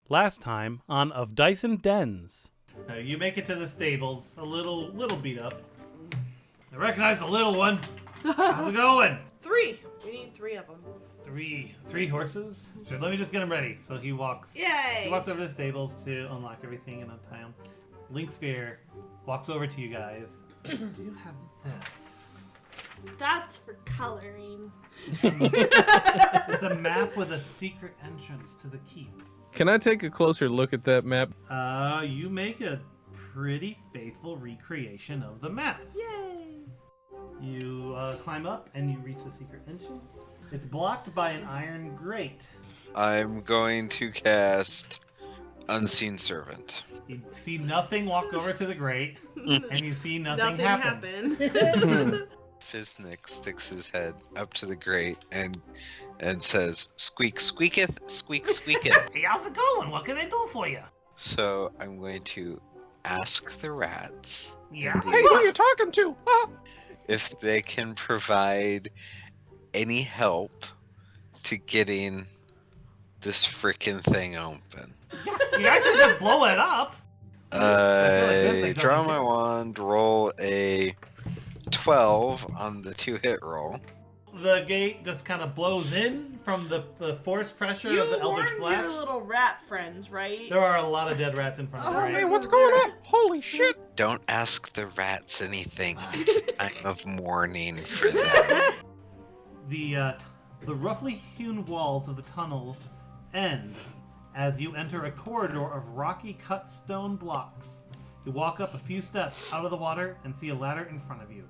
Last time on Of Dice and Dens. You make it to the stables, a little beat up. I recognize the little one. How's it going? 3. We need 3 of them. Three horses? Sure, let me just get him ready. So he walks. Yay! He walks over to the stables to unlock everything and untie him. Linksphere walks over to you guys. Do you have this? That's for coloring. It's a map with a secret entrance to the keep. Can I take a closer look at that map? You make a pretty faithful recreation of the map. Yay! You climb up and you reach the secret entrance. It's blocked by an iron grate. I'm going to cast Unseen Servant. You see nothing walk over to the grate, and you see nothing happen. Fiznik sticks his head up to the grate and says, "Squeak, squeaketh, squeak, squeaketh." Hey, how's it going? What can I do for you? So I'm going to ask the rats. Yeah. Hey, who are you talking to? Ah. If they can provide any help to getting this frickin' thing open. You guys can just blow it up. I draw my wand, roll a 12 on the 2-hit roll. The gate just kind of blows in from the force pressure of the Eldritch You Blast. warned your little rat friends, right? There are a lot of dead rats in front of the Oh, grate. man, what's going on? Holy shit! Don't ask the rats anything. It's a time of mourning for them. The roughly hewn walls of the tunnel end as you enter a corridor of rocky cut stone blocks. You walk up a few steps out of the water and see a ladder in front of you.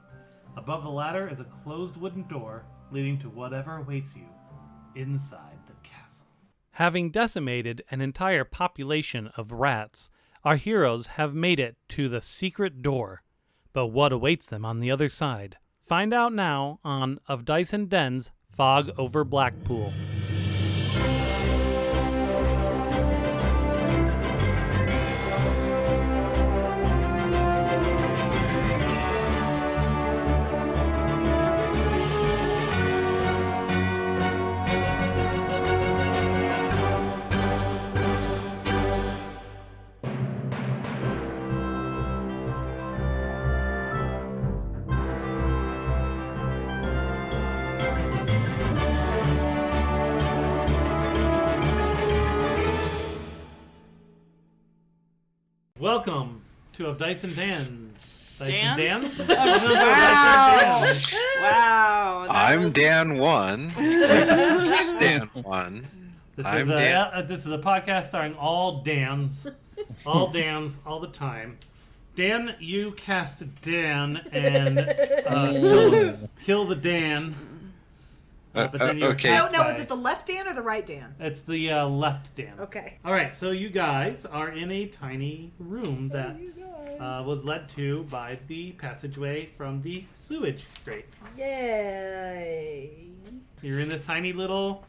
Above the ladder is a closed wooden door leading to whatever awaits you inside the castle. Having decimated an entire population of rats, our heroes have made it to the secret door. But what awaits them on the other side? Find out now on Of Dice and Dens, Fog over Blackpool. Welcome to Of Dice and Dans. Dice and Dans? Wow! Wow! I'm Dan 1. He's Dan 1. I'm Dan. This is a podcast starring all Dans. All Dans, all the time. Dan, you cast Dan and kill the Dan. But then you're okay. attacked No, by- was it the left Dan or the right Dan? It's the left Dan. Okay. All right, so you guys are in a tiny room that was led to by the passageway from the sewage grate. Yay. You're in this tiny little,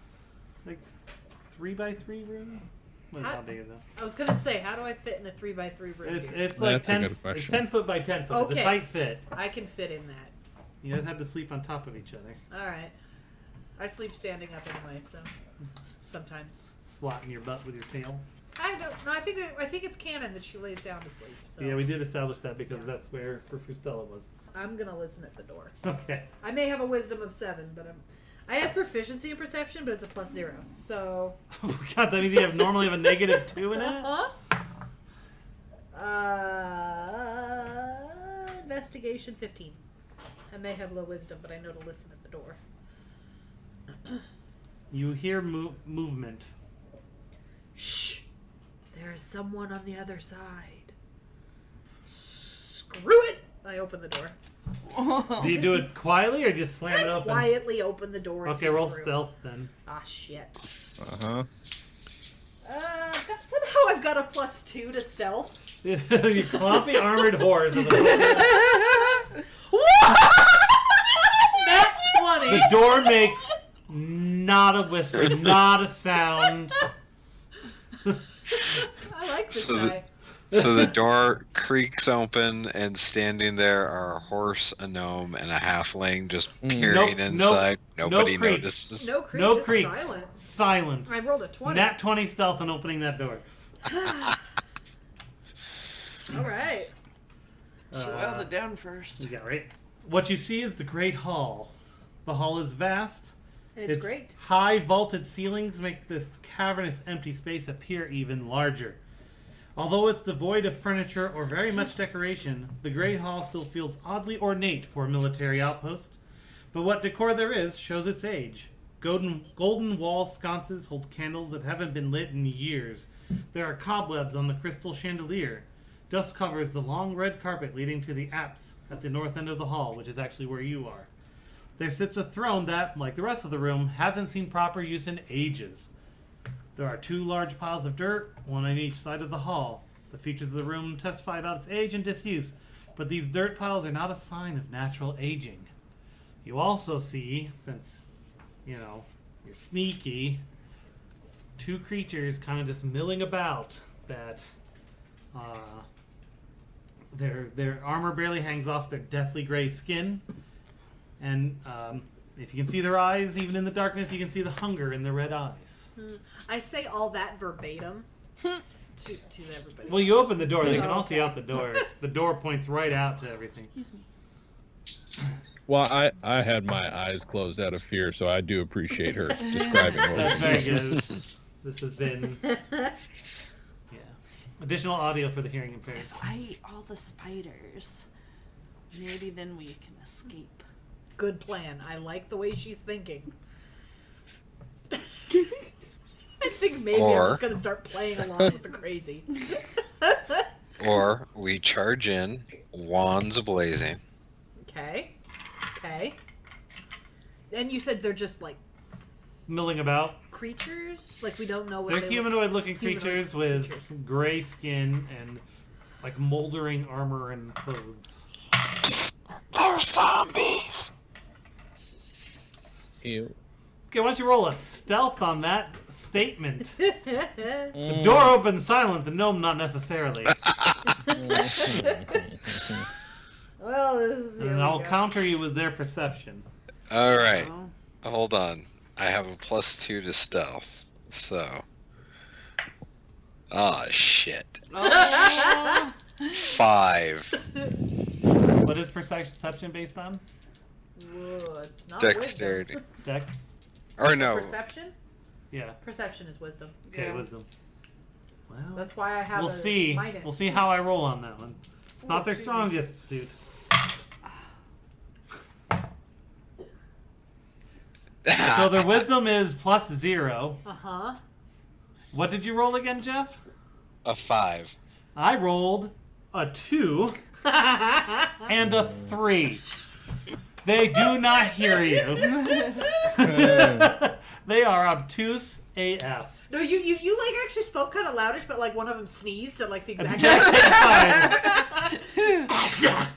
3x3 room. How big is that? I was gonna say, how do I fit in a 3x3 room? It's like That's a 10. good It's question. 10 foot by 10 foot. It's a Okay. tight fit. I can fit in that. You guys have to sleep on top of each other, All right. I sleep standing up anyway, so sometimes. swatting your butt with your tail. I don't. No, I think it's canon that she lays down to sleep. So Yeah, we did establish that because that's where Fustella was. I'm gonna listen at the door. Okay. I may have a wisdom of 7, but I have proficiency in perception, but it's a +0. So. God, that means you normally have a -2 in it. Investigation 15. I may have low wisdom, but I know to listen at the door. You hear movement. Shh! There is someone on the other side. Screw it! I open the door. Do you do it quietly or just slam it open? Quietly open the door. and Okay, peek roll through. stealth then. Ah, shit. Uh-huh. Somehow I've got a +2 to stealth. You clumpy armored horse. With a Nat 20! The door makes not a whisper, not a sound. I like this So guy. So the door creaks open, and standing there are a horse, a gnome, and a halfling just peering inside. Nobody creaks. notices. No creaks. No it's creaks. Silent. Silent. I rolled a 20. Nat 20 stealth on opening that door. All right. She wild it down first. Yeah, right. What you see is the Great Hall. The hall is vast. And it's great. High vaulted ceilings make this cavernous empty space appear even larger. Although it's devoid of furniture or very much decoration, the Great Hall still feels oddly ornate for a military outpost. But what decor there is shows its age. Golden wall sconces hold candles that haven't been lit in years. There are cobwebs on the crystal chandelier. Dust covers the long red carpet leading to the apse at the north end of the hall, which is actually where you are. There sits a throne that, like the rest of the room, hasn't seen proper use in ages. There are 2 large piles of dirt, one on each side of the hall. The features of the room testify about its age and disuse, but these dirt piles are not a sign of natural aging. You also see, since, you're sneaky, 2 creatures kind of just milling about that their armor barely hangs off their deathly gray skin. And if you can see their eyes, even in the darkness, you can see the hunger in their red eyes. I say all that verbatim to everybody. Well, you open the door. They can all see out the door. The door points right out to everything. Excuse me. Well, I had my eyes closed out of fear, so I do appreciate her describing what That's very good. This has been additional audio for the hearing impaired. If I eat all the spiders, maybe then we can escape. Good plan. I like the way she's thinking. I think maybe I'm just going to start playing along with the crazy. Or we charge in, wands blazing. Okay. And you said they're just like Milling about. creatures? Like we don't know what They're they humanoid-looking creatures with gray skin and like moldering armor and clothes. They're zombies. Ew. Okay, why don't you roll a stealth on that statement? The door opens silent, the gnome not necessarily. Well, this is And I'll counter you with their perception. All right. Oh. Hold on. I have a +2 to stealth. So. Oh, shit. Oh. 5. What is perception based on? Whoa, it's not Dexterity. Dex? Or Wisdom. no. Perception? Yeah. Perception is wisdom. Okay, Yeah. wisdom. Well, That's why I have we'll a see. minus. We'll see how I roll on that one. It's not their Ooh, strongest suit. So their wisdom is +0. Uh-huh. What did you roll again, Jeff? A 5. I rolled a 2 and a 3. They do not hear you. They are obtuse AF. No, you like actually spoke kind of loudish, but like one of them sneezed at like the That's exact exactly fine.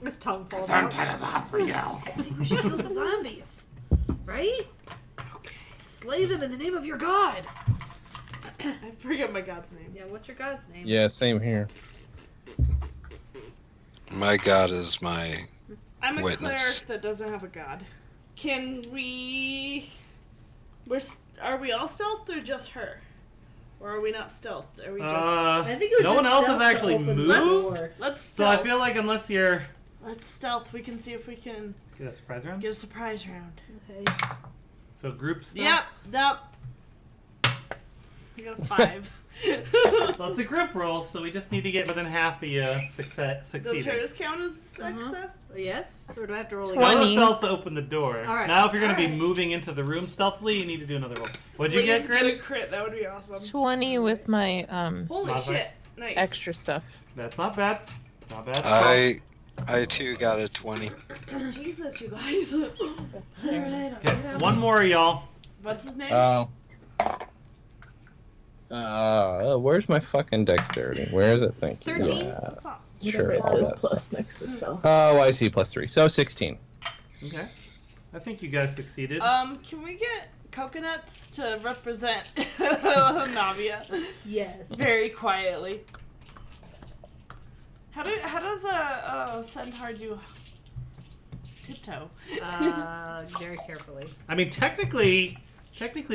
his tongue falls out. hot for you. I think we should kill the zombies, right? Okay. Slay them in the name of your god. I forget my god's name. Yeah, what's your god's name? Yeah, same here. My god is my I'm a witness. cleric that doesn't have a god. Can we... Are we all stealthed or just her? Or are we not stealthed? Are we just... I think it was No just one else has stealth to actually open the moved? door. Let's So I stealth. feel like unless you're... Let's stealth. We can see if we can Get a surprise round? get a surprise round. Okay. So group stuff? Yep. You got a 5. Well, it's a group roll, so we just need to get more than half of you Does succeeding. hers count as success? Yes? Or do I have to roll Roll again? a 20. stealth to open the door. All right. Now, if you're going to be All right. moving into the room stealthily, you need to do another roll. What'd you get, Please Grin? get a crit. That would be awesome. 20 with my Holy Modifier. shit. Nice. extra stuff. That's not bad. Not bad. I too got a 20. Jesus, you guys. Alright, Okay, one more, y'all. What's his name? Where's my fucking dexterity? Where is it? Thank you. 13? What's up? Sure. It says yes. plus next to spell. Oh, I see. +3. So 16. Okay. I think you guys succeeded. Can we get coconuts to represent Navia. Yes. Very quietly. How does a centaur do tiptoe? Very carefully. I mean, technically,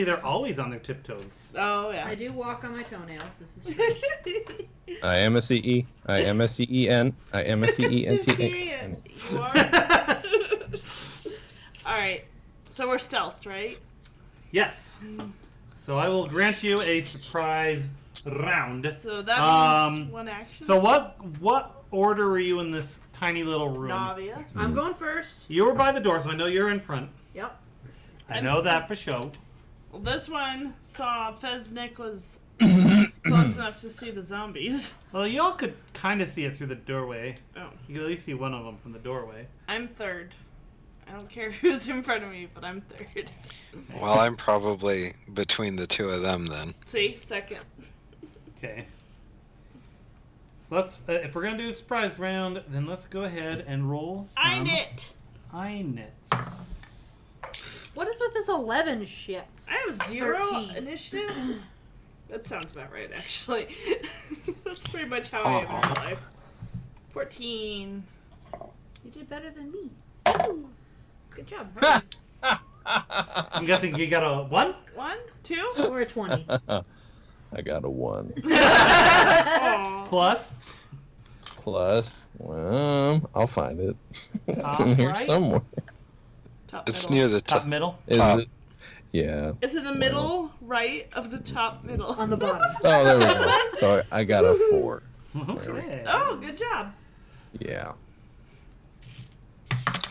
they're always on their tiptoes. Oh yeah. I do walk on my toenails. This is true. I am a CE. I am a CEN. I am a CENTA. You are. All right. So we're stealthed, right? Yes. So I will grant you a surprise round. So that means one action. So what order were you in this tiny little room? Navia. I'm going first. You were by the door, so I know you're in front. Yep. I know that for sure. Well, this one saw Feznik was close enough to see the zombies. Well, y'all could kind of see it through the doorway. Oh. You could at least see one of them from the doorway. I'm third. I don't care who's in front of me, but I'm third. Well, I'm probably between the two of them then. See, second. Okay. So let's, if we're gonna do a surprise round, then let's go ahead and roll some inits. What is with this 11 shit? I have 0 13. initiative. That sounds about right, actually. That's pretty much how I am in my life. 14. You did better than me. Ooh. Good job. Hurry. I'm guessing you got a 1? 1, 2. Or a 20. I got a 1. Aw. Plus? I'll find it. It's Top in here right? somewhere. Top It's middle. near the Top top. middle? Is Top. it? Yeah. It's in the middle right of the top middle. On the bottom. Oh, there we go. So I got a 4. Okay. Oh, good job. Yeah.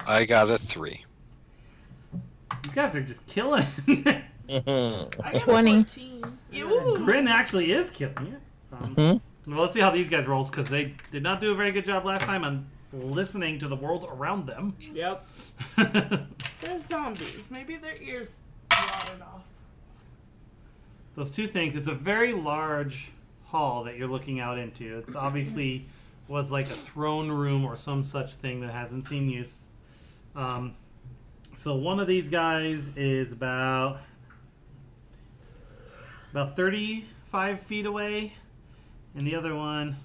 I got a 3. You guys are just killing. I got 20. 14. Ooh. Grin actually is killing you. Well, let's see how these guys rolls, because they did not do a very good job last time on listening to the world around them. Yep. They're zombies. Maybe their ears rotted off. Those two things, it's a very large hall that you're looking out into. It's obviously was like a throne room or some such thing that hasn't seen use. So one of these guys is about 35 feet away, and the other one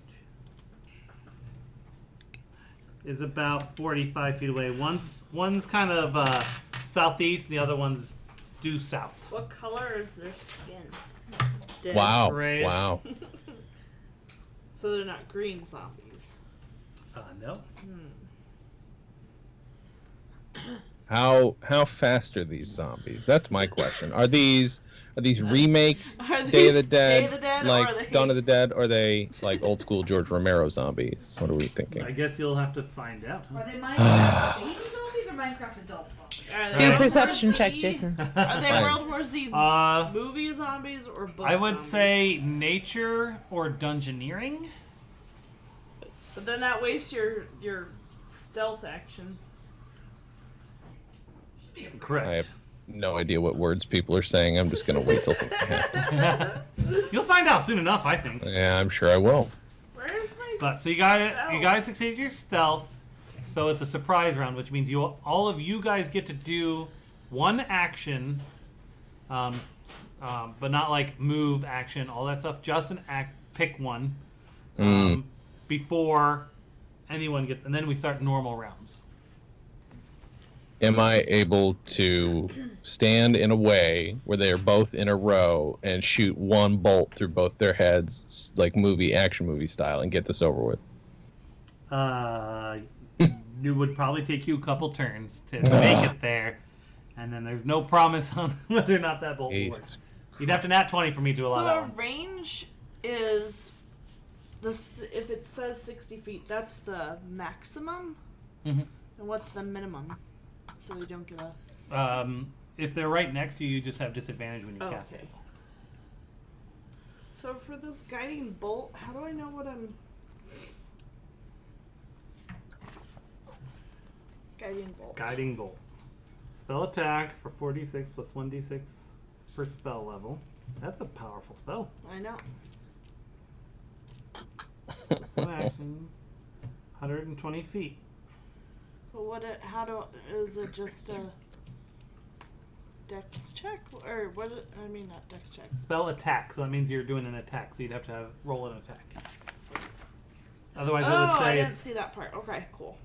is about 45 feet away. One's kind of southeast, the other one's due south. What color is their skin? Dead. Wow. Great. Wow. So they're not green zombies. No. How fast are these zombies? That's my question. Are these remake Are these Day of the Dead, Day of the Dead, or like are they... Dawn of the Dead, or are they like old school George Romero zombies? What are we thinking? I guess you'll have to find out. Are they Minecraft baby zombies or Minecraft adult zombies? Are Do they a World perception War check, Z? Jason. Are they World War Z Uh, movie zombies or book I would zombies? say nature or dungeoneering. But then that wastes your stealth action. Correct. I have no idea what words people are saying. I'm just gonna wait till something happens. You'll find out soon enough, I think. Yeah, I'm sure I will. Where's my... But so you guys succeeded your stealth, so it's a surprise round, which means all of you guys get to do one action, but not like move action, all that stuff. Just an act, pick one before anyone gets, and then we start normal rounds. Am I able to stand in a way where they are both in a row and shoot one bolt through both their heads, like action movie style, and get this over with? It would probably take you a couple turns to make it there, and then there's no promise on whether or not that bolt will work. Jesus. You'd have to nat 20 for me to allow So that a one. range is this. If it says 60 feet, that's the maximum. Mhm. And what's the minimum? So you don't get a. If they're right next to you, you just have disadvantage when you Oh, cast it. okay. So for this guiding bolt, how do I know what I'm? Guiding bolt. Guiding Bolt. Spell attack for 4d6 plus 1d6 per spell level. That's a powerful spell. I know. That's one action. 120 feet. But what? How do? Is it just a? dex check? Or what? I mean, not dex check. Spell attack, so that means you're doing an attack, so you'd have to roll an attack. Otherwise, I would say I didn't see that part. Okay, cool.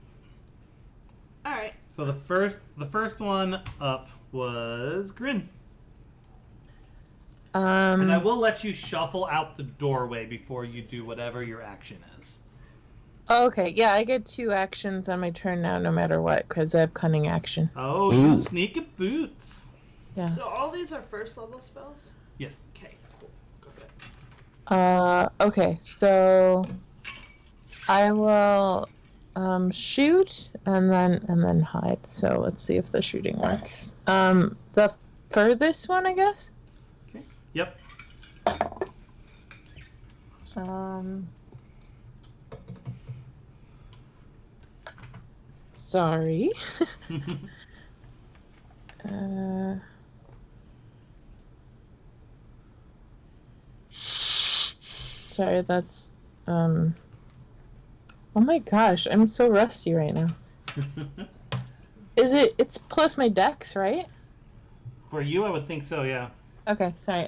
All right. So the first one up was Grin. And I will let you shuffle out the doorway before you do whatever your action is. Okay, yeah, I get 2 actions on my turn now, no matter what, because I have cunning action. Oh, Ooh. you sneaky boots. Yeah. So all these are first level spells? Yes. Okay, cool. Go ahead. Okay, so I will shoot and then hide. So let's see if the shooting works. The furthest one, I guess. Okay. Yep. Sorry. Sorry, that's oh my gosh, I'm so rusty right now. It's plus my dex, right? For you, I would think so, yeah. Okay, sorry.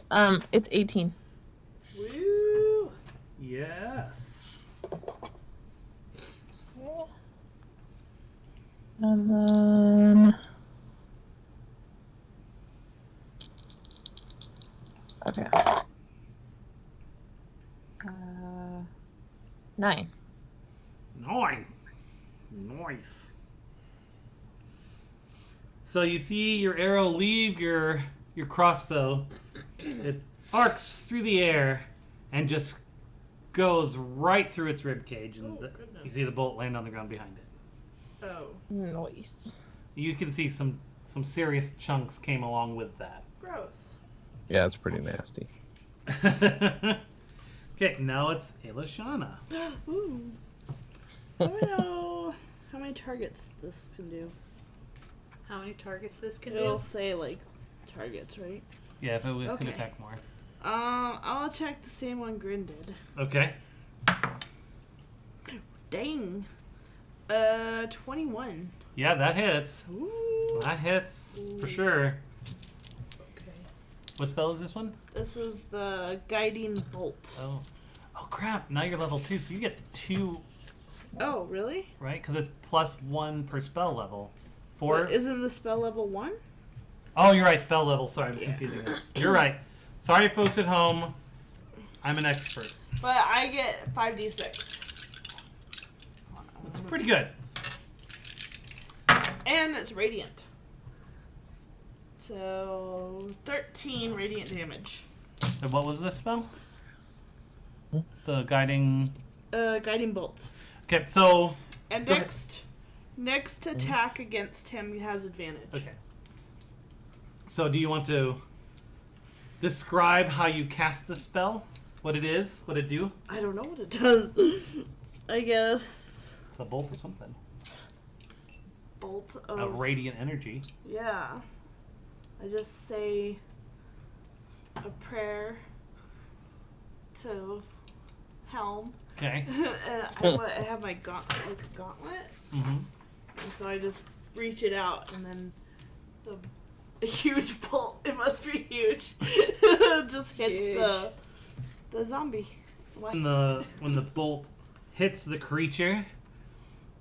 It's 18. Woo! Yes. And then okay. 9. 9. Nice. So you see your arrow leave your crossbow. It arcs through the air and just goes right through its rib cage, and you see the bolt land on the ground behind it. Oh. Nice. You can see some serious chunks came along with that. Gross. Yeah, it's pretty nasty. Okay, now it's Elishana. Ooh. I don't know how many targets this can do. How many targets this can It'll do? say, like, targets, right? Yeah, if it can Okay. attack more. I'll attack the same one Grin did. Okay. Dang. 21. Yeah, that hits. Ooh. That hits for sure. Okay. What spell is this one? This is the guiding bolt. Oh crap! Now you're level 2, so you get 2, Oh, really? right? Because it's +1 per spell level. 4. Wait, isn't the spell level 1? Oh, you're right. Spell level. Sorry, I'm Yeah. confusing it. You're right. Sorry, folks at home. I'm an expert. But I get 5d6. It's pretty good. And it's radiant. So 13 radiant damage. And what was this spell? The guiding. Guiding bolt. Okay, so. And Go ahead. next attack against him has advantage. Okay. So, do you want to describe how you cast the spell? What it is? What it do? I don't know what it does. I guess It's a bolt or something. bolt Of of radiant energy. yeah. I just say a prayer to Helm. Okay. And I have my gauntlet. Mm-hmm. And so I just reach it out, and then a huge bolt, it must be huge, just hits the zombie. What? When the bolt hits the creature,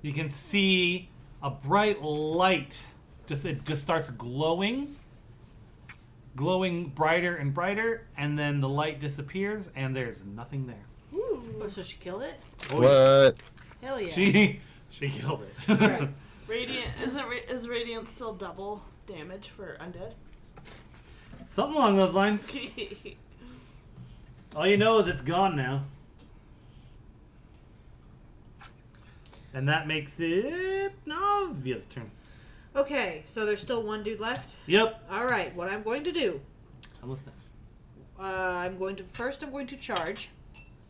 you can see a bright light. It just starts glowing brighter and brighter, and then the light disappears, and there's nothing there. Ooh. Oh, so she killed it? What? Hell yeah. She killed it. Alright. Radiant is radiant still double damage for undead? Something along those lines. All you know is it's gone now. And that makes it Navia's turn. Okay, so there's still one dude left? Yep. Alright, what I'm going to do, I'm listening. I'm going to charge.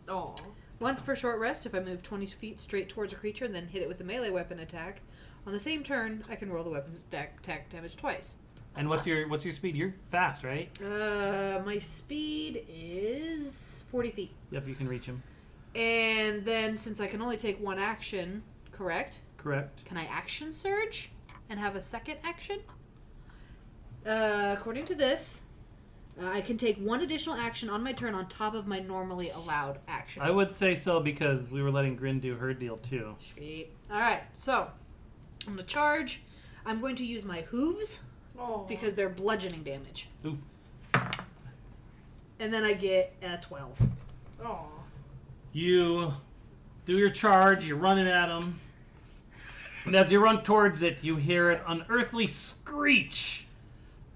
Oh. Once per short rest, if I move 20 feet straight towards a creature and then hit it with a melee weapon attack, on the same turn, I can roll the weapon's attack damage twice. And what's your speed? You're fast, right? My speed is 40 feet. Yep, you can reach him. And then, since I can only take one action, correct? Correct. Can I action surge and have a second action? According to this, I can take one additional action on my turn on top of my normally allowed actions. I would say so because we were letting Grin do her deal too. Sweet. Alright, so I'm going to charge. I'm going to use my hooves because they're bludgeoning damage. Oof. And then I get 12. Aw. You do your charge, you're running at him. And as you run towards it, you hear an unearthly screech.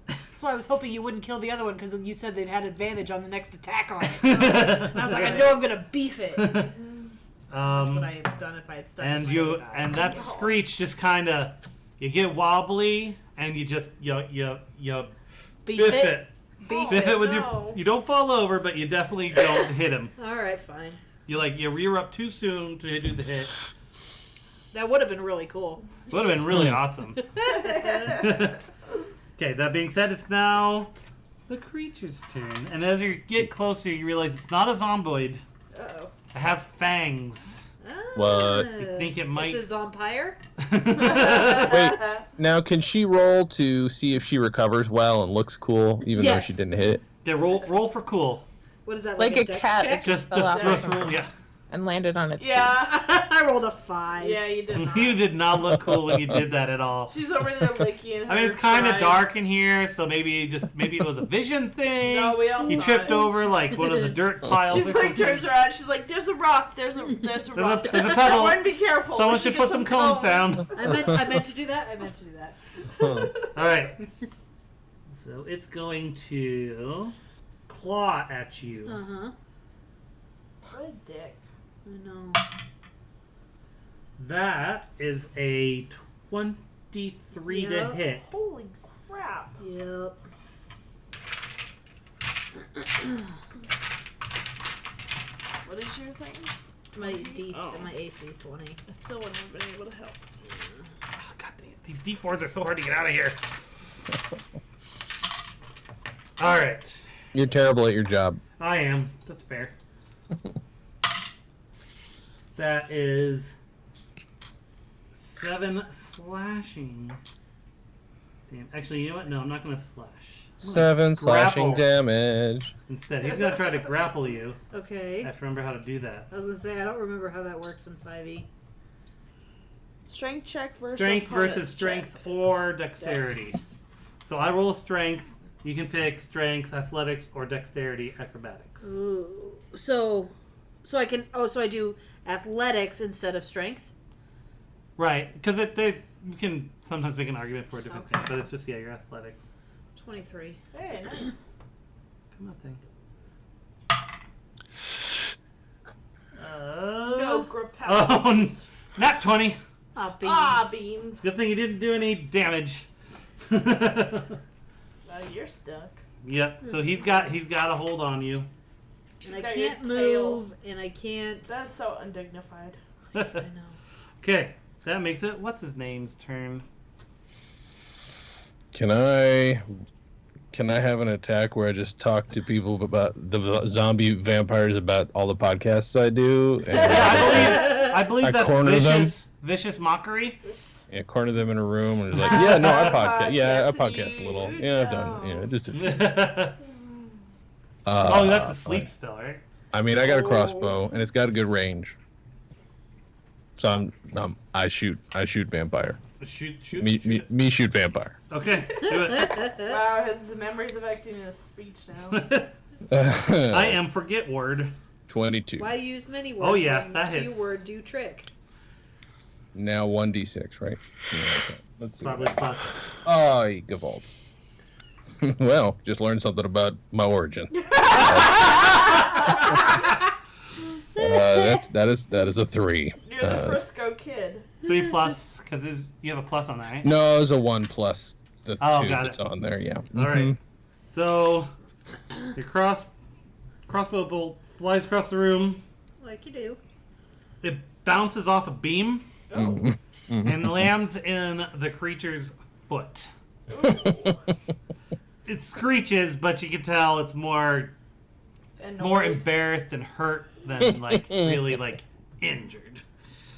That's why I was hoping you wouldn't kill the other one because you said they'd had advantage on the next attack on it. And I was like, I know I'm going to beef it. That's what I had done if I had stuck And with my other die. and that screech just kind of, you get wobbly and you just you Beef biff it? it. Beef Biff it. it with no. your. You don't fall over, but you definitely don't hit him. Alright, fine. You rear up too soon to do the hit. That would have been really cool. Would have been really awesome. Okay, that being said, it's now the creature's turn. And as you get closer, you realize it's not a zomboid. Uh-oh. It has fangs. What? You think it might... It's a Vampyre? Wait, now can she roll to see if she recovers well and looks cool, even though Yes. she didn't hit? Yeah, roll for cool. What is that? Like a dex cat check? that Just fell out roll, yeah. and landed on its Yeah. I rolled a 5. Yeah, you did not. You did not look cool when you did that at all. She's over there licking her I mean, it's kind of pride. dark in here, so maybe it was a vision thing. No, we all You saw tripped it. over like one of the dirt piles. She's or like something. turns around. She's like, "There's a rock. There's a rock. there's a pebble. Everyone, be careful. Someone We should get put some cones down. I meant to do that. All right. So it's going to claw at you. Uh-huh. What a dick. I know. That is a 23 to Yep. hit. Holy crap. Yep. What is your thing? My DC, Oh. my AC is 20. I still wouldn't have been able to help. Oh, God damn, these D4s are so hard to get out of here. All right. You're terrible at your job. I am. That's fair. That is 7 slashing. Damn. Actually, you know what? No, I'm not going to slash. I'm gonna 7 slashing grapple damage. Instead, he's going to try to grapple you. Okay. I have to remember how to do that. I was gonna say I don't remember how that works in 5e. Strength check versus Strength opponent's versus strength check. or dexterity. So I roll strength. You can pick strength, athletics, or dexterity, acrobatics. Ooh. So I can. Oh, so I do athletics instead of strength. Right, because we can sometimes make an argument for a different Okay. thing, but it's just your athletics. 23. Hey, nice. Come on, thing. No, grapple. Oh, not 20. Ah, beans. Ah, beans. Good thing you didn't do any damage. You're stuck. Yep. So he's got a hold on you. And I Got your can't tail. move, and I can't. That's so undignified. I know. Okay, that makes it what's his name's turn. Can I have an attack where I just talk to people about the zombie vampires about all the podcasts I do? And Yeah, I believe I that's corner them. vicious mockery. yeah, corner them in a room and just like, yeah, no, I podcast. Yeah, I Podcasting podcast a little. you. Yeah, I've done. You know, just. Oh, that's a sleep spell, right? I mean, I got a crossbow and it's got a good range. So I shoot vampire. Shoot. Me shoot vampire. Okay, do it. Wow, his memory's affecting his speech now. I am forget word. 22. Why use many words? Oh, yeah, when that hits. Few word do trick. Now 1d6, right? Yeah, okay. Let's see. Probably plus. Oh, Gavald. Well, just learned something about my origin. That is a 3. You're the Frisco kid. 3 plus, because you have a plus on that, right? No, it was a 1 plus the 2 got that's it. on there. Yeah. All right. So your crossbow bolt flies across the room. Like you do. It bounces off a beam Mhm. and lands in the creature's foot. It screeches, but you can tell it's more embarrassed and hurt than really injured.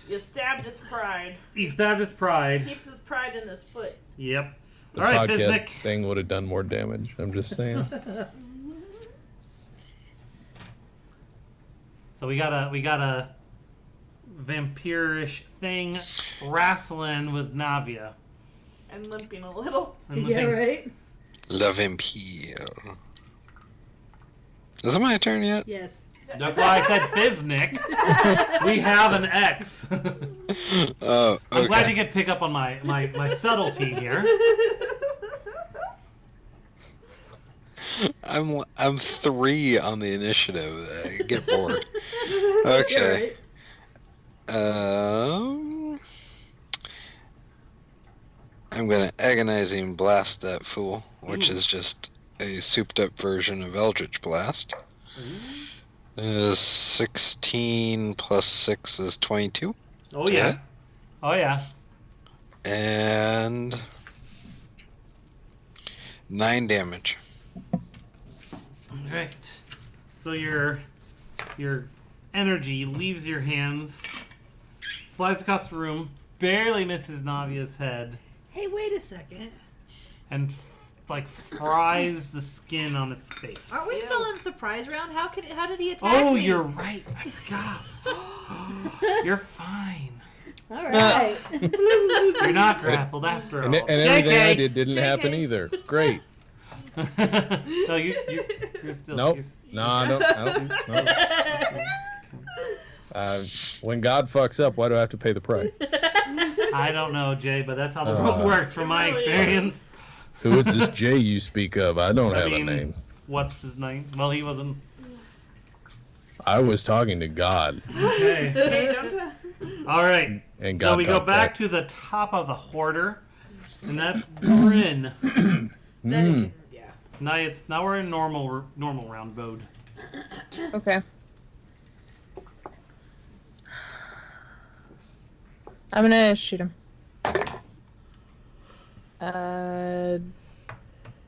You stabbed his pride. He stabbed his pride. Keeps his pride in his foot. Yep. The All right, podcast Fiznik. thing would have done more damage. I'm just saying. So we got a vampirish thing wrestling with Navia. And limping a little. And Yeah, limping. right? La Vampyre. Is it my turn yet? Yes. That's why I said Fiznik. We have an X. Oh, okay. I'm glad you could pick up on my subtlety here. I'm 3 on the initiative. I get bored. Okay. I'm gonna agonizing blast that fool, which is just a souped-up version of Eldritch Blast. 16 plus 6 is 22. Oh yeah. Oh yeah. And 9 damage. Alright. So your energy leaves your hands, flies across the room, barely misses Navia's head, Hey, wait a second. and fries the skin on its face. Aren't we still in surprise round? How did he attack Oh, me? you're right. I forgot. You're fine. All right. You're not grappled after all. And everything I JK. did didn't happen either. Great. No, you're still. Nope. You're, No, I don't. No. When God fucks up, why do I have to pay the price? I don't know, Jay, but that's how the world works from my experience. Who is this Jay you speak of? I don't have a name. What's his name? Well, he wasn't. I was talking to God. Okay. Hey, don't All right. And So God we go talked back to the top of the hoarder, and that's Grin. Now we're in normal round mode. Okay. I'm gonna shoot him.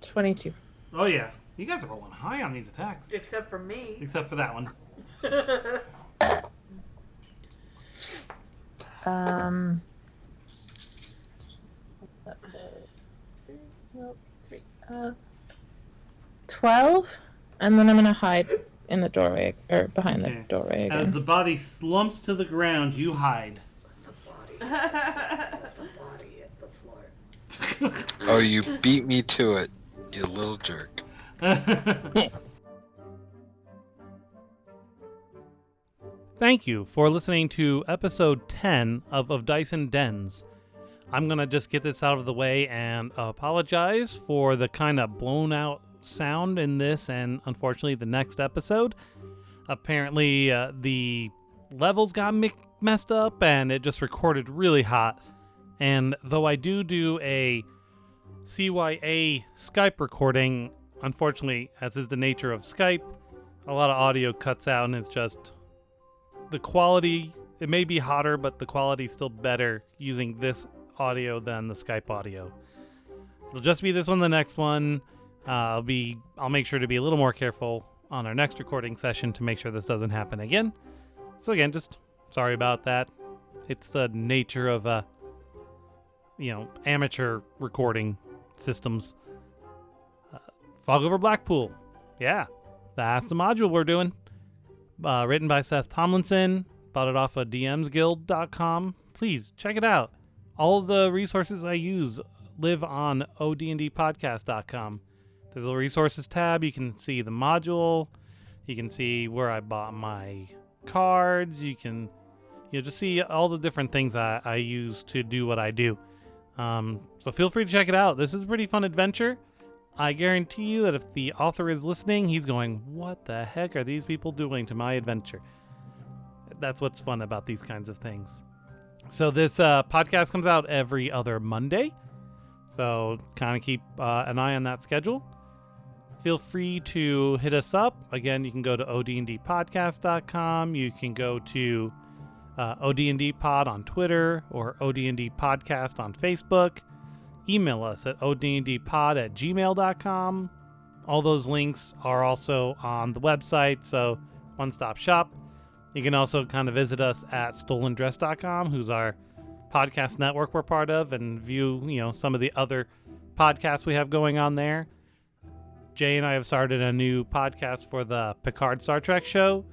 22. Oh yeah, you guys are rolling high on these attacks, Except for me. except for that one. Um. 12, and then I'm gonna hide in the doorway or behind the Okay. doorway again. As the body slumps to the ground, you hide. Oh, you beat me to it, you little jerk. Thank you for listening to episode 10 of Dice and Dens. I'm going to just get this out of the way and apologize for the kind of blown out sound in this and unfortunately the next episode. Apparently the levels got messed up and it just recorded really hot. And though I do a CYA Skype recording, unfortunately, as is the nature of Skype, a lot of audio cuts out and it's just the quality. It may be hotter, but the quality is still better using this audio than the Skype audio. It'll just be this one, the next one. I'll make sure to be a little more careful on our next recording session to make sure this doesn't happen again. So again, just sorry about that. It's the nature of amateur recording systems. Fog Over Blackpool. Yeah, that's the module we're doing. Written by Seth Tomlinson. Bought it off of dmsguild.com. Please check it out. All of the resources I use live on odndpodcast.com. There's a resources tab. You can see the module. You can see where I bought my cards. You can just see all the different things I use to do what I do. So feel free to check it out. This is a pretty fun adventure. I guarantee you that if the author is listening, he's going, what the heck are these people doing to my adventure? That's what's fun about these kinds of things. So this podcast comes out every other Monday. So kind of keep an eye on that schedule. Feel free to hit us up. Again, you can go to odndpodcast.com. You can go to ODNDpod on Twitter or ODNDpodcast on Facebook. Email us at odndpod@gmail.com. All those links are also on the website, so one-stop shop. You can also kind of visit us at stolendress.com, who's our podcast network we're part of, and view some of the other podcast we have going on there. Jay and I have started a new podcast for the Picard Star Trek show.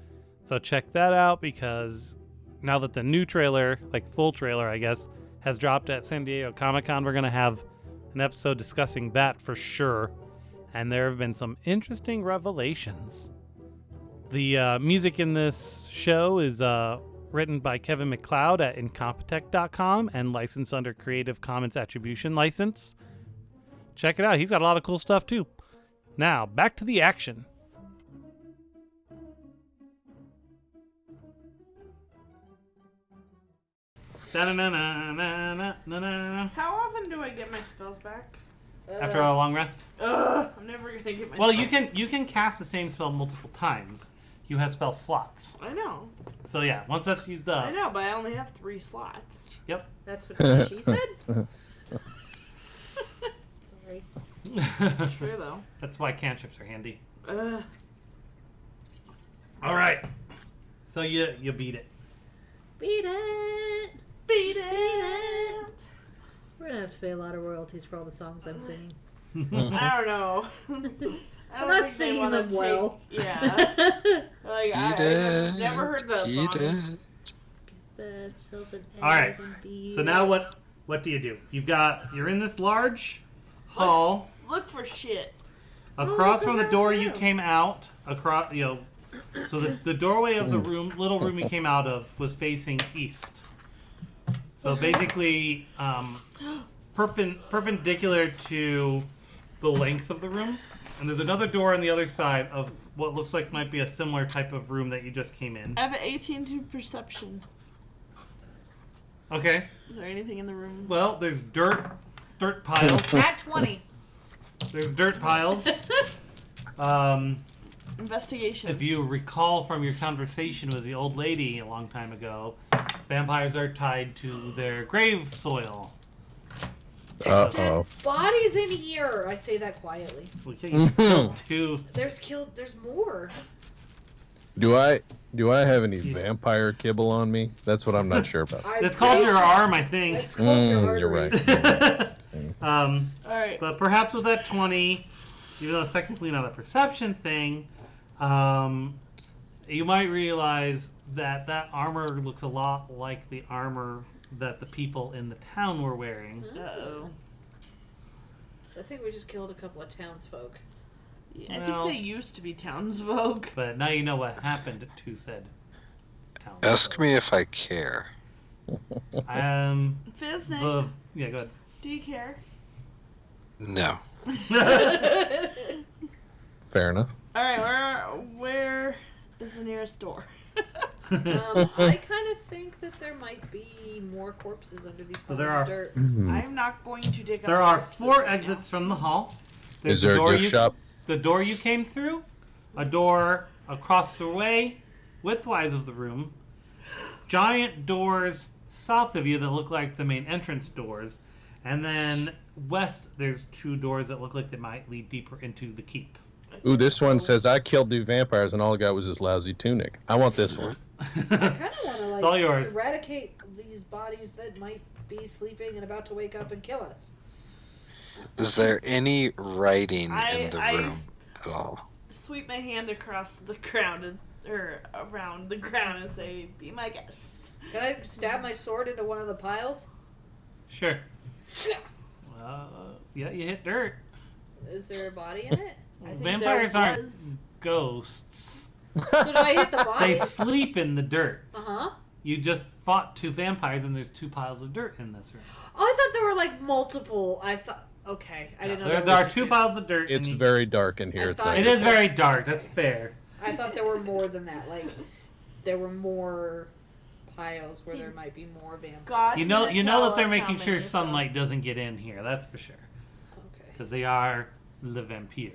So check that out, because now that the new trailer, like full trailer, I guess, has dropped at San Diego Comic-Con, we're going to have an episode discussing that for sure. And there have been some interesting revelations. The music in this show is written by Kevin MacLeod at Incompetech.com and licensed under Creative Commons Attribution License. Check it out. He's got a lot of cool stuff too. Now, back to the action. How often do I get my spells back? After a long rest? I'm never gonna get my Well, spells. you can cast the same spell multiple times. You have spell slots. I know. So yeah, once that's used up. I know, but I only have 3 slots. Yep. That's what she said? Sorry. It's true, though. That's why cantrips are handy. Ugh. All right. So you beat it. Beat it! Beat it! We're gonna have to pay a lot of royalties for all the songs I'm singing. I don't know. I'm not singing them well. Yeah. Like, I've never heard that song. All right. So now what do you do? You're in this large hall. Look for shit. Across from the door you came out, so the doorway of the little room you came out of was facing east. So basically, perpendicular to the length of the room. And there's another door on the other side of what looks like might be a similar type of room that you just came in. I have an 18 to perception. Okay. Is there anything in the room? Well, there's dirt piles. At 20. There's dirt piles. Investigation. If you recall from your conversation with the old lady a long time ago, vampires are tied to their grave soil. Uh-oh. Bodies in here. I say that quietly. Well, yeah, you just killed 2. There's more. Do I have any vampire kibble on me? That's what I'm not sure about. It's called your arm, I think. It's called your You're arteries. right. Alright. But perhaps with that 20, even though it's technically not a perception thing, you might realize that armor looks a lot like the armor that the people in the town were wearing. Uh-oh. So I think we just killed a couple of townsfolk. Yeah, I think they used to be townsfolk. But now you know what happened to said town. Ask me if I care. Fizznick, Yeah, go ahead. do you care? No. Fair enough. Alright, where is the nearest door? I kind of think that there might be more corpses under these piles there are of dirt. I'm not going to dig up There are corpses 4 right exits now. from the hall. There's Is there the a door gift shop? The door you came through, a door across the way, widthwise of the room, giant doors south of you that look like the main entrance doors, and then west there's 2 doors that look like they might lead deeper into the keep. Ooh, this one says I killed 2 vampires and all I got was this lousy tunic. I want this one. I kind of want to It's all yours. eradicate these bodies that might be sleeping and about to wake up and kill us. Is there any writing in the I room at all? Sweep my hand across the ground or around the ground and say, "Be my guest." Can I stab my sword into one of the piles? Sure. Yeah, you hit dirt. Is there a body in it? I think Vampires there aren't was- ghosts. So do I hit the They body? sleep in the dirt. Uh-huh. You just fought 2 vampires and there's 2 piles of dirt in this room. Oh, I thought there were like multiple. I thought. Okay, I didn't know There there are was 2 piles of dirt. It's and very dark in here. I thought It is very dark. That's fair. I thought there were more than that. Like there were more piles where there might be more vampires. God You know didn't tell that they're us making how sure many, so- sunlight doesn't get in here. That's for sure. Okay. Because they are the Vampyre.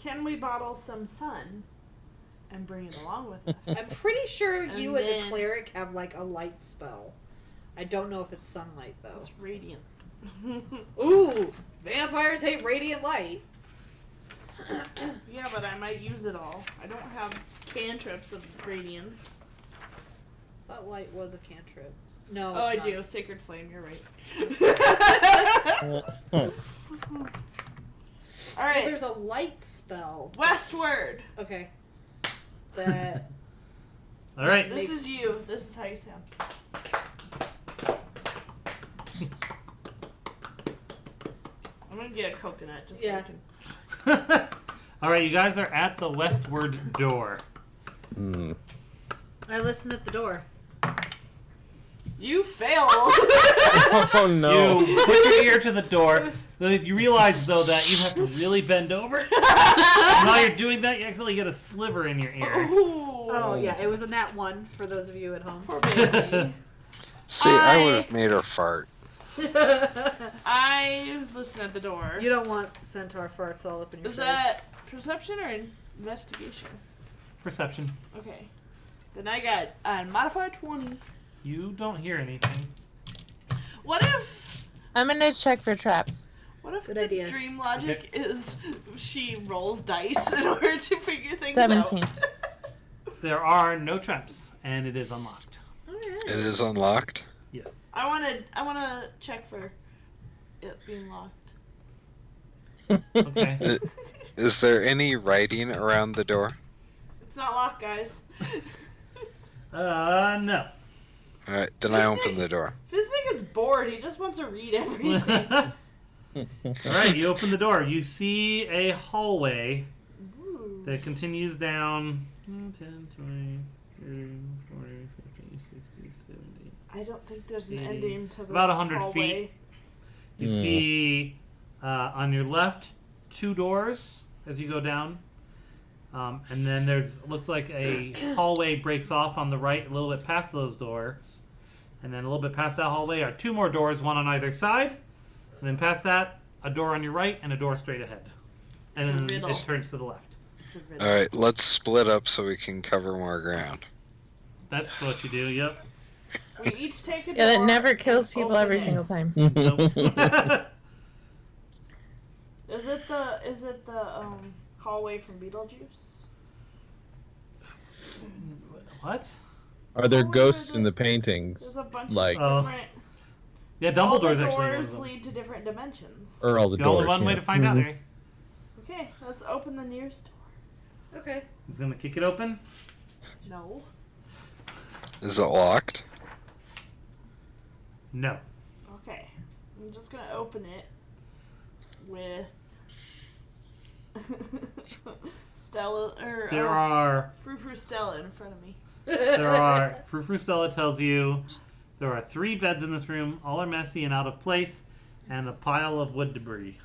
Can we bottle some sun and bring it along with us? I'm pretty sure And you as a then- cleric have like a light spell. I don't know if it's sunlight though. It's radiant. Ooh, vampires hate radiant light. Yeah, but I might use it all. I don't have cantrips of radiance. Thought light was a cantrip. No. Oh, I it's do. not. Sacred Flame, you're right. Well, Alright. there's a light spell. Westward. Okay. That. All right. This is you. This is how you sound. I'm gonna get a coconut just so I can. All right, you guys are at the westward door. I listen at the door. You fail. Oh no! You put your ear to the door. You realize, though, that you have to really bend over. While you're doing that, you accidentally get a sliver in your ear. Oh, yeah. It was a nat 1 for those of you at home. Poor baby. See, I would have made her fart. I listen at the door. You don't want centaur farts all up in your Is face. that perception or investigation? Perception. Okay. Then I got a modified 20. You don't hear anything. What if I'm gonna check for traps. Good the idea. dream logic is she rolls dice in order to figure things 17. out? There are no traps, and it is unlocked. It is unlocked. Yes. I wanna check for it being locked. Okay. Is there any writing around the door? It's not locked, guys. No. Alright, then I open the door. Fiznik is bored. He just wants to read everything. All right, you open the door. You see a hallway Ooh. that continues down 10, 20, 30, 40, 50, 60, 70. I don't think there's an ending to this About 100 hallway. feet. You see on your left 2 doors as you go down. And then looks like a hallway breaks off on the right a little bit past those doors. And then a little bit past that hallway are 2 more doors, one on either side. And then past that, a door on your right and a door straight ahead. And It's a then riddle. it turns to the left. It's a riddle. Alright, let's split up so we can cover more ground. That's what you do, yep. We each take a door. Yeah, that never kills and people open every it. single time. Nope. Is it the hallway from Beetlejuice? What? Are there Oh, ghosts there's in the There's paintings? a bunch Like, of different. Yeah, All the Dumbledore's actually one of doors them. lead to different dimensions. or all the The doors? only one way yeah. to find out, Mhm. Harry. Okay, let's open the nearest door. Okay. He's gonna kick it open. No. Is it locked? No. Okay. I'm just gonna open it with Stella or There are Frou Stella in front of me. Frou Stella tells you there are 3 beds in this room. All are messy and out of place, and a pile of wood debris.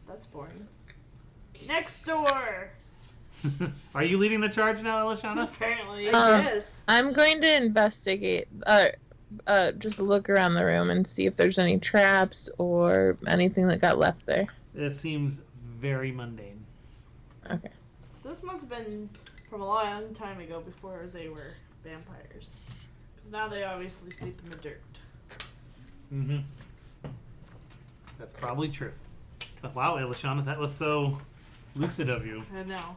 That's boring. Next door. Are you leading the charge now, Elishana? Apparently. Yes. I'm going to investigate, just look around the room and see if there's any traps or anything that got left there. It seems very mundane. Okay. This must have been from a long time ago before they were vampires. Because now they obviously sleep in the dirt. Mm-hmm. That's probably true. But wow, Elishana, that was so lucid of you. I know.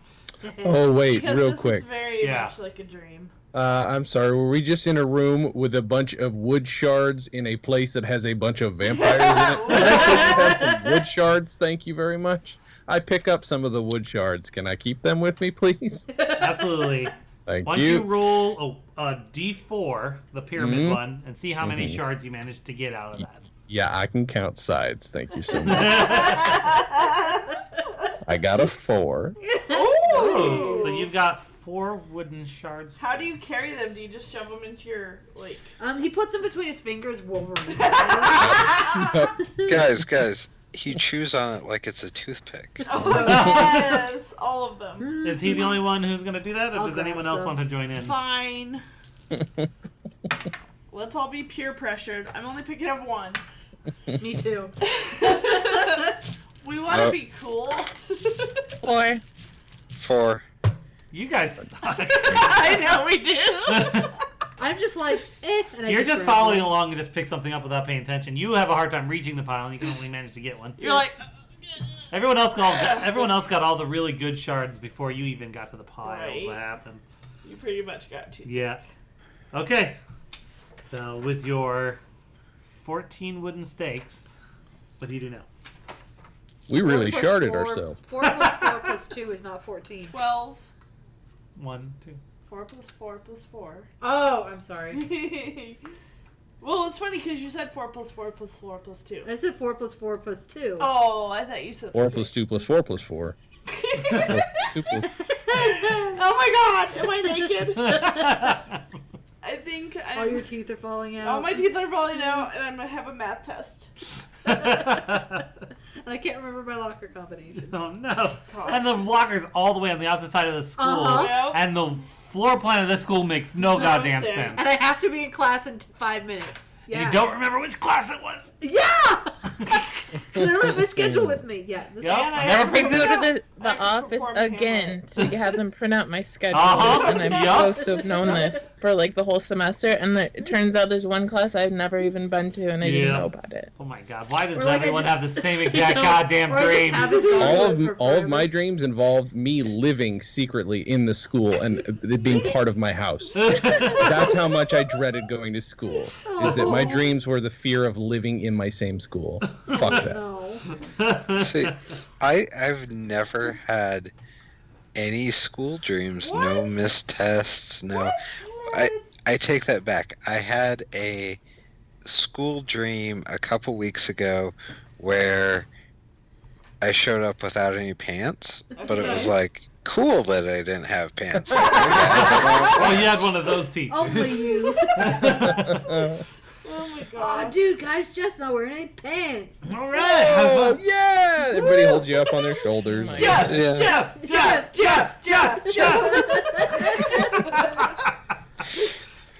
Oh wait, Because real this quick. is very Yeah. much like a dream. I'm sorry. Were we just in a room with a bunch of wood shards in a place that has a bunch of vampires in it? Can I please have some wood shards? Thank you very much. I pick up some of the wood shards. Can I keep them with me, please? Absolutely. Thank Once you. you roll a D4, the pyramid Mhm. one, and see how many Mhm. shards you manage to get out of that. Yeah, I can count sides. Thank you so much. I got a 4. Oh, so you've got 4 wooden shards. How do you carry them? Do you just shove them into your, like... He puts them between his fingers, Wolverine. Guys, he chews on it like it's a toothpick. Oh, yes! All of them. Is he the only one who's going to do that, or I'll does grab anyone else some. want to join in? Fine. Let's all be peer pressured. I'm only picking up one. Me too. We want to be cool. 4. 4. You guys suck. I know we do. I'm just like, and I You're just grab following one. along and just pick something up without paying attention. You have a hard time reaching the pile, and you can only manage to get one. You're like, Everyone else got all the really good shards before you even got to the pile. Is Right. what happened? you pretty much got to. Yeah. Okay. So with your 14 wooden stakes, what do you do now? We really 4 + sharded 4 ourselves. 4 + 4 + 2 is not 14. 12. 1, 2. 4 + 4 + 4. Oh, I'm sorry. Well, it's funny because you said 4 + 4 + 4 + 2. I said 4 + 4 + 2. Oh, I thought you said 4 + 2 + 4 + 4. 2 plus. Oh my god, am I naked? I think All your teeth are falling out. all my teeth are falling out, and I'm gonna have a math test. And I can't remember my locker combination. Oh no! And the locker's all the way on the opposite side of the school, Uh-huh. and the floor plan of this school makes no goddamn sense. sense. And I have to be in class in 5 minutes. Yeah. You don't remember which class it was? Yeah! Because I don't have my schedule with me. Yeah. This Yep. is, I Now never if I go to I the have to office perform again to have them print out my schedule, Uh-huh. and I'm Yup. supposed to have known this for like the whole semester, and it turns out there's one class I've never even been to, and I didn't Yeah. know about it. Oh my god! Why does Or like I everyone just- have the same you exact know, goddamn or I just dream? haven't gone All to of it for all of forever. my dreams involved me living secretly in the school and it being part of my house. That's how much I dreaded going to school. Is that my Oh. dreams were the fear of living in my same school. Fuck that. No. See, I've never had any school dreams. No What? missed tests. No. I take that back. I had a school dream a couple weeks ago where I showed up without any pants, but it was Okay. like cool that I didn't have pants. Like, hey guys, I want Well, you pants. had one of those teachers. Only you. Oh my Oh, god. dude, guys, Jeff's not wearing any pants. All right. have Oh, fun. yeah! Everybody holds you up on their shoulders. my Jeff, Yeah. Jeff.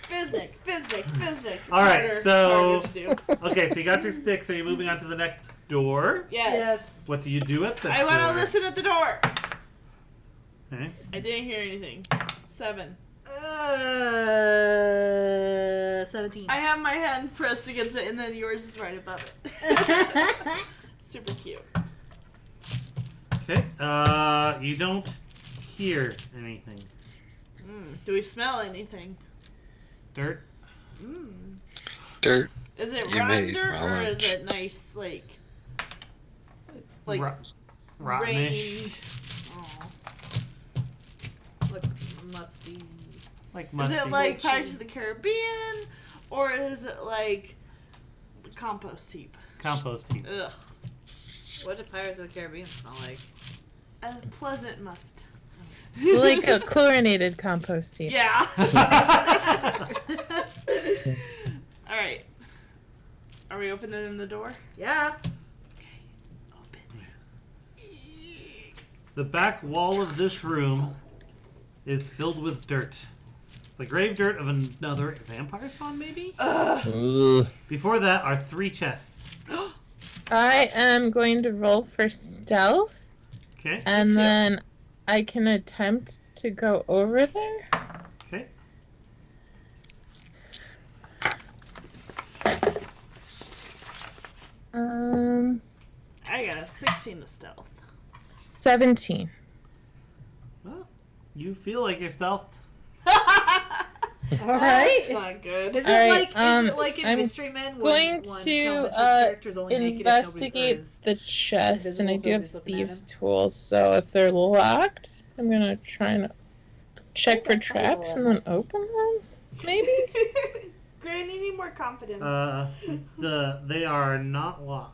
Physics. All right, Harder- so- harder to do. Okay, so you got your sticks. Are you moving on to the next door? Yes. What do you do at the I want to door? listen at the door. Okay. I didn't hear anything. 7. 17. I have my hand pressed against it, and then yours is right above it. Super cute. Okay. You don't hear anything. Do we smell anything? Dirt. Dirt. Is it You rotten made dirt my or is lunch. it nice, like Rottenish. rained? Oh. Like musty. Like Is musty. it like Witchy. Pirates of the Caribbean, or is it like compost heap? compost heap? Ugh, What did Pirates of the Caribbean smell like? a pleasant must. Like a chlorinated compost heap. Yeah. All right. Are we opening the door? Yeah. Open. The back wall of this room is filled with dirt. The grave dirt of another vampire spawn, maybe? Ugh. Before that are 3 chests. I am going to roll for stealth, Okay. and too. then I can attempt to go over there. Okay. I got a 16 to stealth. 17. Well, you feel like you're stealthed. All right. That's not good. Is it, All right, like, is it like in I'm Mystery Men going when to, Kelvin's character's only naked if nobody's Investigate the chest, and I invisible do have if nobody's looking at thieves' him. tools, so if they're locked, I'm gonna try and check for traps and then open them, maybe? Granny, need more confidence. They are not locked.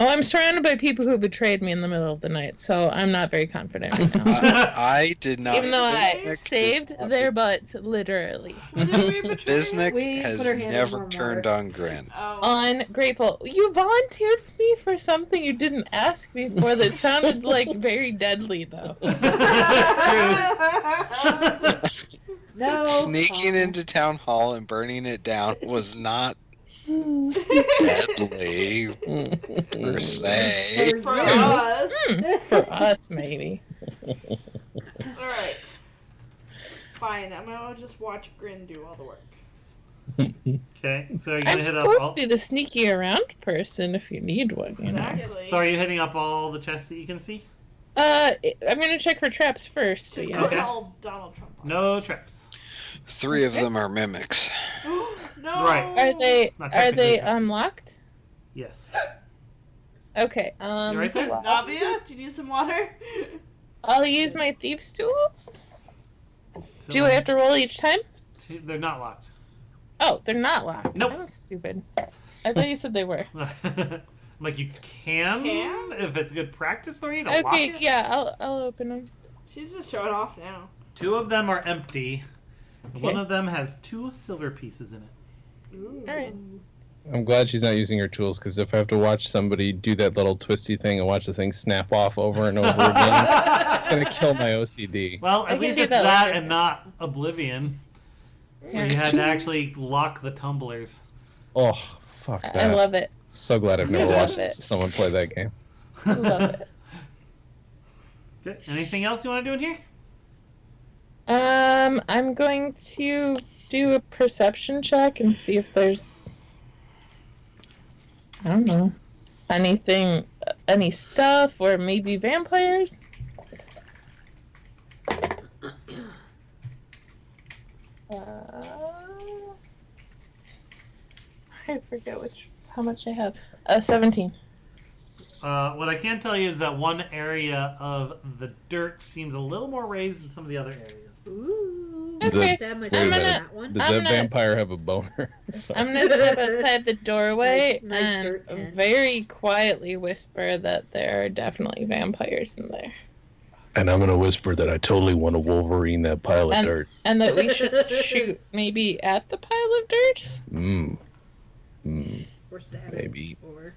Oh, I'm surrounded by people who betrayed me in the middle of the night, so I'm not very confident right now. I did not. Even though I Bisnick did saved not- their butts, literally. What did we betray? Bisnick We has put her hand in never warm turned water. on Grin. Oh. Ungrateful. You volunteered me for something you didn't ask me for that sounded like very deadly, though. No. Sneaking into town hall and burning it down was not deadly per se. For us. For us, maybe. Alright. Fine, I'm gonna just watch Grin do all the work. Okay, so you're gonna I'm hit up supposed all. to be the sneaky around person if you need one, you know. Exactly. So are you hitting up all the chests that you can see? I'm gonna check for traps first. Just Yeah. go Okay. call Donald Trump. on No traps. 3 of them are mimics. No. Right. Are Not they technically. unlocked? Yes. Okay. You right there? well, Navia, do you need some water? I'll use my thieves' tools. So Do I have to roll each time? They're not locked. Oh, they're not locked. Nope. I'm stupid. I thought you said they were. Like you can if it's good practice for you to lock Okay, it. yeah, I'll open them. She's just showing off now. 2 of them are empty. One Okay. of them has 2 silver pieces in it. Ooh. Alright. I'm glad she's not using her tools, because if I have to watch somebody do that little twisty thing and watch the thing snap off over and over again, it's gonna kill my OCD. Well, I at can least do it's that that later. and not Oblivion, where you Yeah. had to actually lock the tumblers. Oh, fuck that. I love it. So glad I've never I love watched it. someone play that game. Love it. Okay, anything else you want to do in here? I'm going to do a perception check and see if there's, I don't know, anything, any stuff, or maybe vampires. I forget how much I have. 17. What I can tell you is that one area of the dirt seems a little more raised than some of the other areas. Ooh. Okay. Damage Wait a on minute. that one. Does I'm that gonna- vampire have a boner? So- I'm gonna step outside the doorway Nice dirt and tent. very quietly whisper that there are definitely vampires in there, And I'm gonna whisper that I totally want to Wolverine that pile of And- dirt. and that we should shoot maybe at the pile of dirt. Mmm. Or static. Maybe. Or...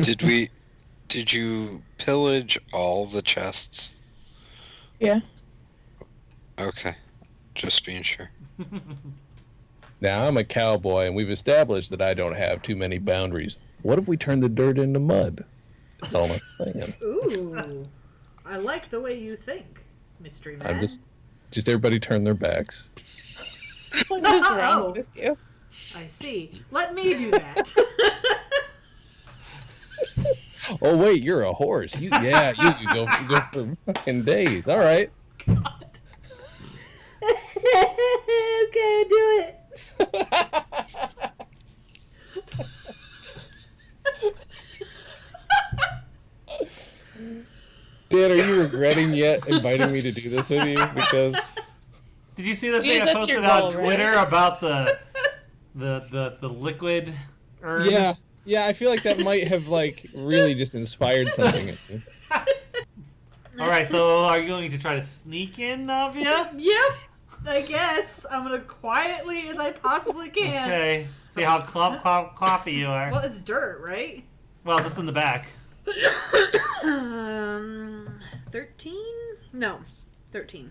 Did you pillage all the chests? Yeah. Okay. Just being sure. Now I'm a cowboy, and we've established that I don't have too many boundaries. What if we turn the dirt into mud? That's all I'm saying. Ooh. I like the way you think, Mystery Man. I'm just everybody turn their backs. What is wrong with you? I see. Let me do that. Oh wait, you're a horse. You could go for fucking days. All right. Okay, do it. Dan, are you regretting yet inviting me to do this with you? Because Did you see the Yeah, thing I that's posted your on goal, Twitter right? about the liquid urn? yeah, I feel like that might have like really just inspired something in me. All right, so are you going to try to sneak in, Navia? Yep. I guess I'm gonna quietly as I possibly can. Okay. See how cloppy you are. Well, it's dirt, right? Well, just in the back. 13? No, 13.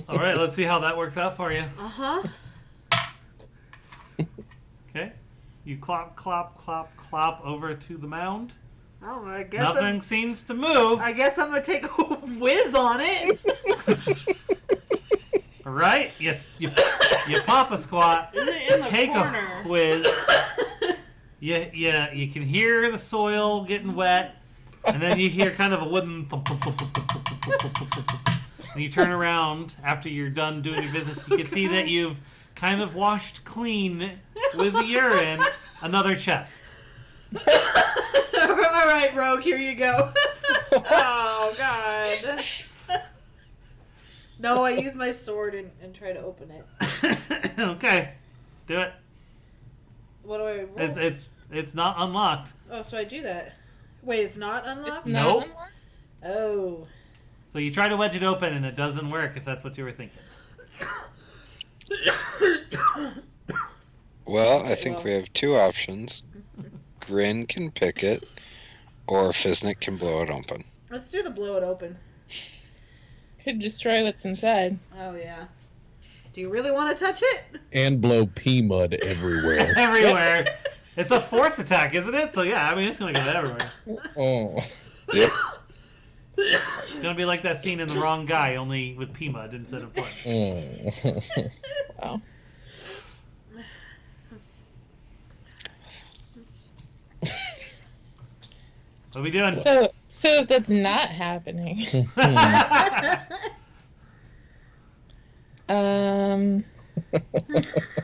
All right, let's see how that works out for you. Uh-huh. Okay. You clop over to the mound. Oh, I guess Nothing seems to move. I guess I'm gonna take a whiz on it. All right. Yes. You pop a squat. Is it in the Take corner? a whiz. Yeah. You can hear the soil getting wet, and then you hear kind of a wooden thump, thump, thump, thump, thump, thump, thump, thump, thump, thump. And you turn around after you're done doing your business. You can see that you've kind of washed clean with the urine another chest. All right, Rogue, here you go. Oh God. No, I use my sword and try to open it. Okay, do it. What do I roll? It's not unlocked. Oh, so I do that. Wait, it's not unlocked? Nope. Oh. So you try to wedge it open and it doesn't work. If that's what you were thinking. Well, I Okay, think well. we have 2 options. Grin can pick it, or Fiznik can blow it open. Let's do the blow it open. Could destroy what's inside. Oh, yeah. Do you really want to touch it? And blow pea mud everywhere. Everywhere. It's a force attack, isn't it? So yeah, I mean it's gonna go everywhere. Oh. Yep. It's gonna be like that scene in The Wrong Guy, only with pea mud instead of blood. Oh. Wow. What are we doing? So if that's not happening, I'm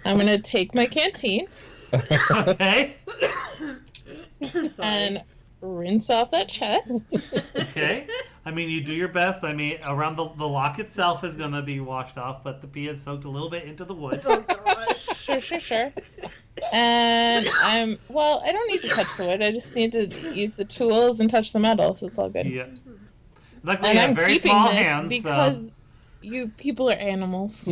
gonna take my canteen Okay. and rinse off that chest. Okay. I mean, you do your best. I mean, around the lock itself is going to be washed off, but the pee is soaked a little bit into the wood. Oh gosh. Sure. And I don't need to touch the wood. I just need to use the tools and touch the metal, so it's all good. Yeah. Luckily, And you have I'm very keeping small this hands. because you people are animals.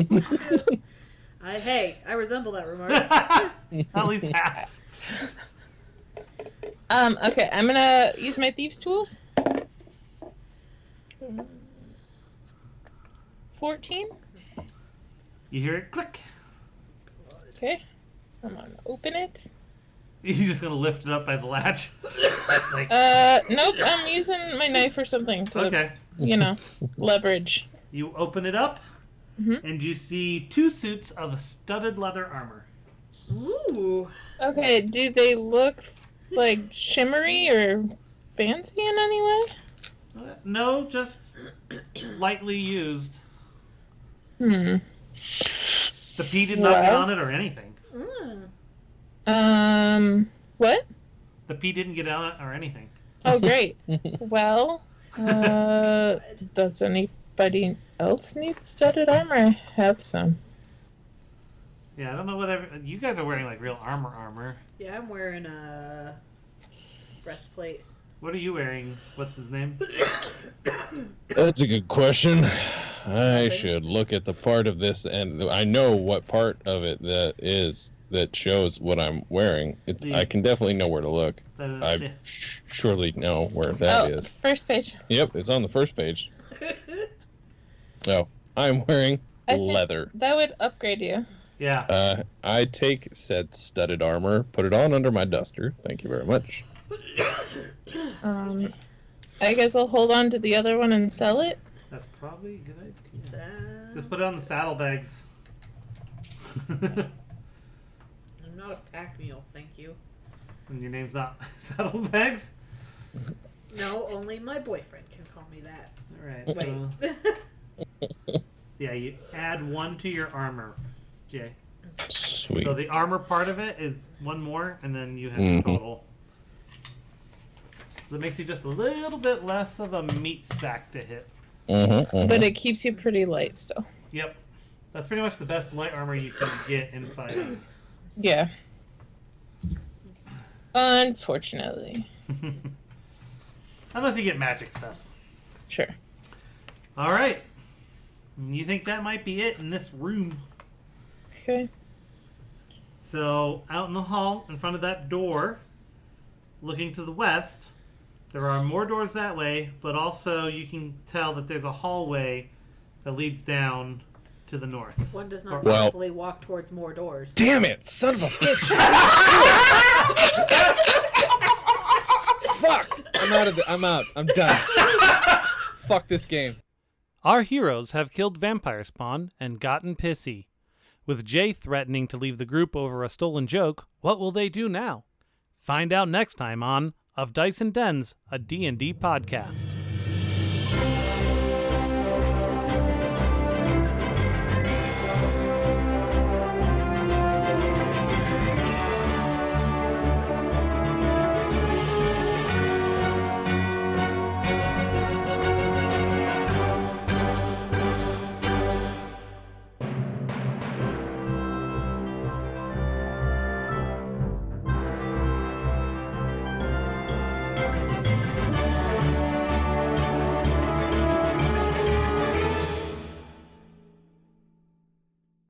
I resemble that remark. At least half. Okay, I'm gonna use my thieves' tools. 14. You hear it click. Okay. I'm gonna open it. You're just going to lift it up by the latch. Like, Nope, I'm using my knife or something to, okay. Leverage. You open it up, and you see 2 suits of studded leather armor. Ooh. Okay, do they look like shimmery or fancy in any way? No, just lightly used. Hmm. The pee did not get on it or anything. What? The pee didn't get on it or anything. Oh, great. Well, does anybody else need studded armor? I have some. Yeah, I don't know you guys are wearing like real armor. Yeah, I'm wearing a breastplate. What are you wearing? What's his name? That's a good question. I should look at the part of this, and I know what part of it that shows what I'm wearing. I can definitely know where to look. I surely know where that is. First page. Yep, it's on the first page. Oh, I'm wearing leather. That would upgrade you. Yeah. I take said studded armor, put it on under my duster. Thank you very much. I guess I'll hold on to the other one and sell it. That's probably a good idea. Just put it on the saddlebags. I'm not a pack mule, thank you. And your name's not Saddlebags? No, only my boyfriend can call me that. Alright, so... yeah, you add 1 to your armor, Jay. Sweet. So the armor part of it is 1 more, and then you have the total. That makes you just a little bit less of a meat sack to hit. But it keeps you pretty light still. Yep. That's pretty much the best light armor you can get in fighting. Yeah. Unfortunately. Unless you get magic stuff. Sure. Alright. You think that might be it in this room. Okay. So, out in the hall, in front of that door, looking to the west, there are more doors that way, but also you can tell that there's a hallway that leads down to the north. One does not Well- simply walk towards more doors. Damn it, son of a bitch! Fuck! I'm out. I'm done. Fuck this game. Our heroes have killed vampire spawn and gotten pissy. With Jay threatening to leave the group over a stolen joke, what will they do now? Find out next time on Of Dice and Dens, a D&D podcast.